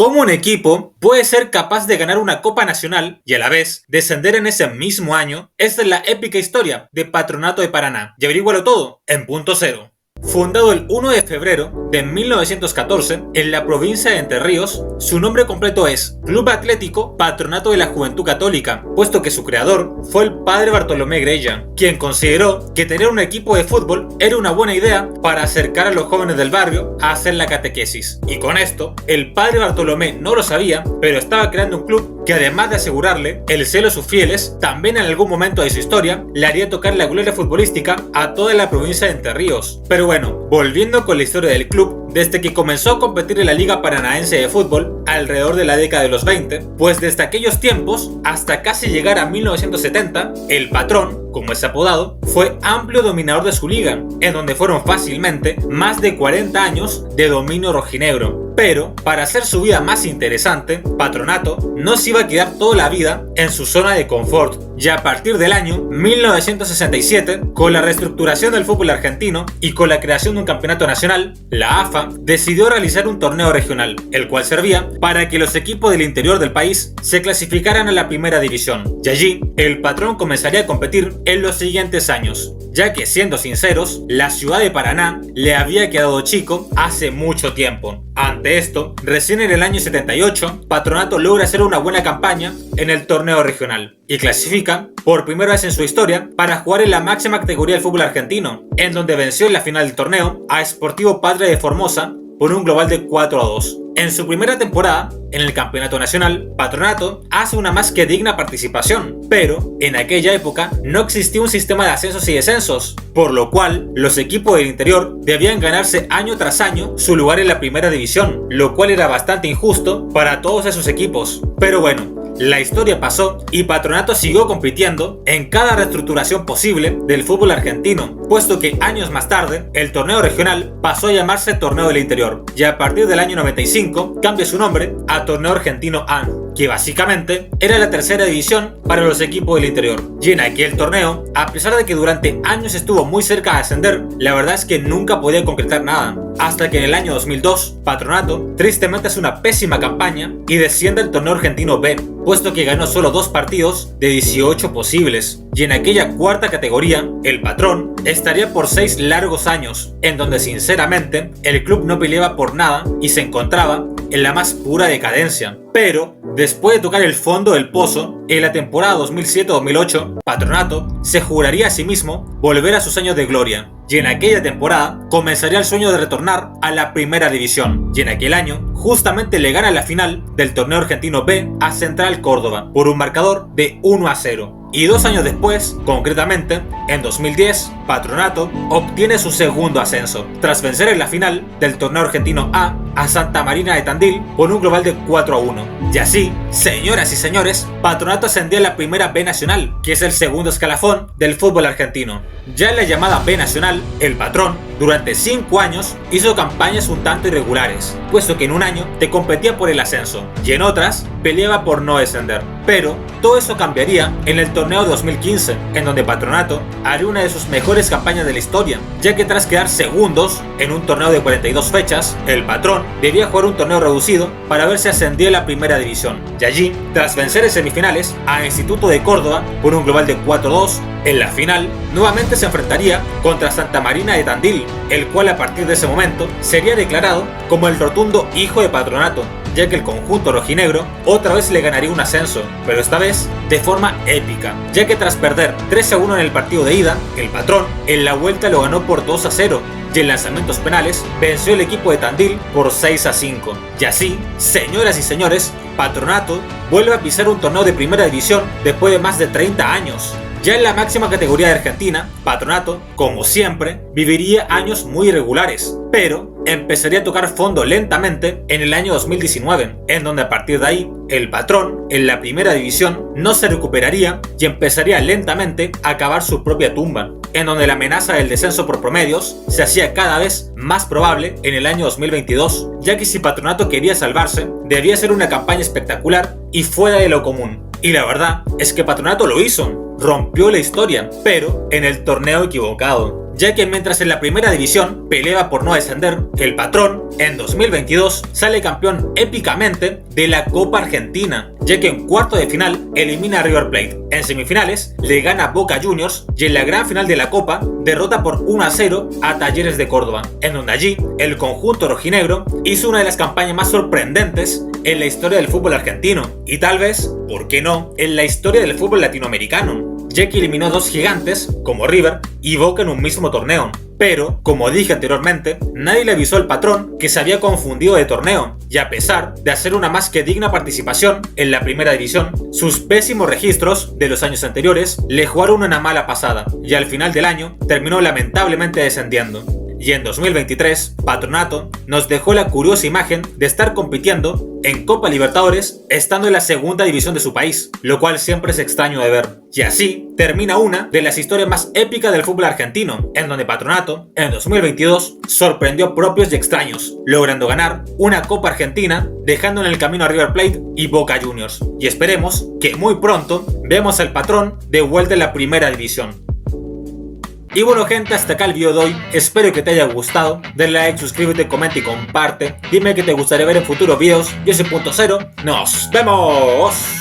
¿Cómo un equipo puede ser capaz de ganar una Copa Nacional y a la vez descender en ese mismo año? Esta es la épica historia de Patronato de Paraná. Y averígualo todo en Punto Cero. Fundado el 1 de febrero de 1914 en la provincia de Entre Ríos, su nombre completo es Club Atlético Patronato de la Juventud Católica, puesto que su creador fue el padre Bartolomé Grella, quien consideró que tener un equipo de fútbol era una buena idea para acercar a los jóvenes del barrio a hacer la catequesis. Y con esto, el padre Bartolomé no lo sabía, pero estaba creando un club que, además de asegurarle el cielo a sus fieles, también en algún momento de su historia le haría tocar la gloria futbolística a toda la provincia de Entre Ríos. Pero bueno, volviendo con la historia del club, desde que comenzó a competir en la Liga Paranaense de Fútbol alrededor de la década de los 20, pues desde aquellos tiempos hasta casi llegar a 1970, el Patrón, como es apodado, fue amplio dominador de su liga, en donde fueron fácilmente más de 40 años de dominio rojinegro. Pero, para hacer su vida más interesante, Patronato no se iba a quedar toda la vida en su zona de confort, ya a partir del año 1967, con la reestructuración del fútbol argentino y con la creación de un campeonato nacional, la AFA decidió realizar un torneo regional, el cual servía para que los equipos del interior del país se clasificaran a la primera división, y allí el Patrón comenzaría a competir en los siguientes años, ya que, siendo sinceros, la ciudad de Paraná le había quedado chico hace mucho tiempo. Ante esto, recién en el año 78, Patronato logra hacer una buena campaña en el torneo regional y clasifica por primera vez en su historia para jugar en la máxima categoría del fútbol argentino, en donde venció en la final del torneo a Sportivo Patria de Formosa por un global de 4-2. En su primera temporada, en el campeonato nacional, Patronato hace una más que digna participación, pero en aquella época no existía un sistema de ascensos y descensos, por lo cual los equipos del interior debían ganarse año tras año su lugar en la primera división, lo cual era bastante injusto para todos esos equipos. Pero bueno, la historia pasó y Patronato siguió compitiendo en cada reestructuración posible del fútbol argentino, puesto que años más tarde el torneo regional pasó a llamarse Torneo del Interior y a partir del año 95 cambia su nombre a Torneo Argentino A, que básicamente era la tercera división para los equipos del interior. Y en aquel torneo, a pesar de que durante años estuvo muy cerca de ascender, la verdad es que nunca podía concretar nada, hasta que en el año 2002, Patronato tristemente hace una pésima campaña y desciende al Torneo Argentino B, puesto que ganó solo 2 partidos de 18 posibles, y en aquella cuarta categoría, el Patrón estaría por 6 largos años, en donde sinceramente el club no peleaba por nada y se encontraba en la más pura decadencia. Pero, después de tocar el fondo del pozo, en la temporada 2007-2008, Patronato se juraría a sí mismo volver a sus años de gloria, y en aquella temporada comenzaría el sueño de retornar a la primera división, y en aquel año justamente le gana la final del torneo argentino B a Central Córdoba por un marcador de 1-0. Y 2 años después, concretamente, en 2010, Patronato obtiene su segundo ascenso, tras vencer en la final del torneo argentino A Santa Marina de Tandil por un global de 4-1. Y así, señoras y señores, Patronato ascendió a la primera B Nacional, que es el segundo escalafón del fútbol argentino. Ya en la llamada B Nacional, el Patrón, durante 5 años, hizo campañas un tanto irregulares, puesto que en un año te competía por el ascenso, y en otras, peleaba por no descender. Pero todo eso cambiaría en el torneo de 2015, en donde Patronato haría una de sus mejores campañas de la historia, ya que tras quedar segundos en un torneo de 42 fechas, el Patrón debía jugar un torneo reducido para ver si ascendía a la primera división. Y allí, tras vencer en semifinales a Instituto de Córdoba por un global de 4-2, en la final, nuevamente se enfrentaría contra Santa Marina de Tandil, el cual a partir de ese momento sería declarado como el rotundo hijo de Patronato, ya que el conjunto rojinegro otra vez le ganaría un ascenso, pero esta vez de forma épica, ya que tras perder 3-1 en el partido de ida, el Patrón en la vuelta lo ganó por 2-0, y en lanzamientos penales venció el equipo de Tandil por 6-5. Y así, señoras y señores, Patronato vuelve a pisar un torneo de primera división después de más de 30 años. Ya en la máxima categoría de Argentina, Patronato, como siempre, viviría años muy irregulares, pero empezaría a tocar fondo lentamente en el año 2019, en donde a partir de ahí, el Patrón, en la primera división, no se recuperaría y empezaría lentamente a cavar su propia tumba, en donde la amenaza del descenso por promedios se hacía cada vez más probable en el año 2022, ya que si Patronato quería salvarse, debía ser una campaña espectacular y fuera de lo común. Y la verdad es que Patronato lo hizo, rompió la historia, pero en el torneo equivocado. ya que mientras en la primera división peleaba por no descender, el Patrón en 2022 sale campeón épicamente de la Copa Argentina, ya que en cuarto de final elimina a River Plate, en semifinales le gana a Boca Juniors y en la gran final de la Copa derrota por 1-0 a Talleres de Córdoba, en donde allí el conjunto rojinegro hizo una de las campañas más sorprendentes en la historia del fútbol argentino y tal vez, ¿por qué no?, en la historia del fútbol latinoamericano, ya que eliminó a dos gigantes como River y Boca en un mismo torneo. Pero, como dije anteriormente, nadie le avisó al Patrón que se había confundido de torneo, y a pesar de hacer una más que digna participación en la primera división, sus pésimos registros de los años anteriores le jugaron una mala pasada, y al final del año terminó lamentablemente descendiendo. Y en 2023, Patronato nos dejó la curiosa imagen de estar compitiendo en Copa Libertadores estando en la segunda división de su país, lo cual siempre es extraño de ver. Y así termina una de las historias más épicas del fútbol argentino, en donde Patronato, en 2022, sorprendió a propios y extraños, logrando ganar una Copa Argentina, dejando en el camino a River Plate y Boca Juniors. Y esperemos que muy pronto vemos al Patrón de vuelta en la primera división. Y bueno gente, hasta acá el video de hoy, espero que te haya gustado, dale like, suscríbete, comenta y comparte, dime qué te gustaría ver en futuros videos, yo soy Punto Cero, ¡nos vemos!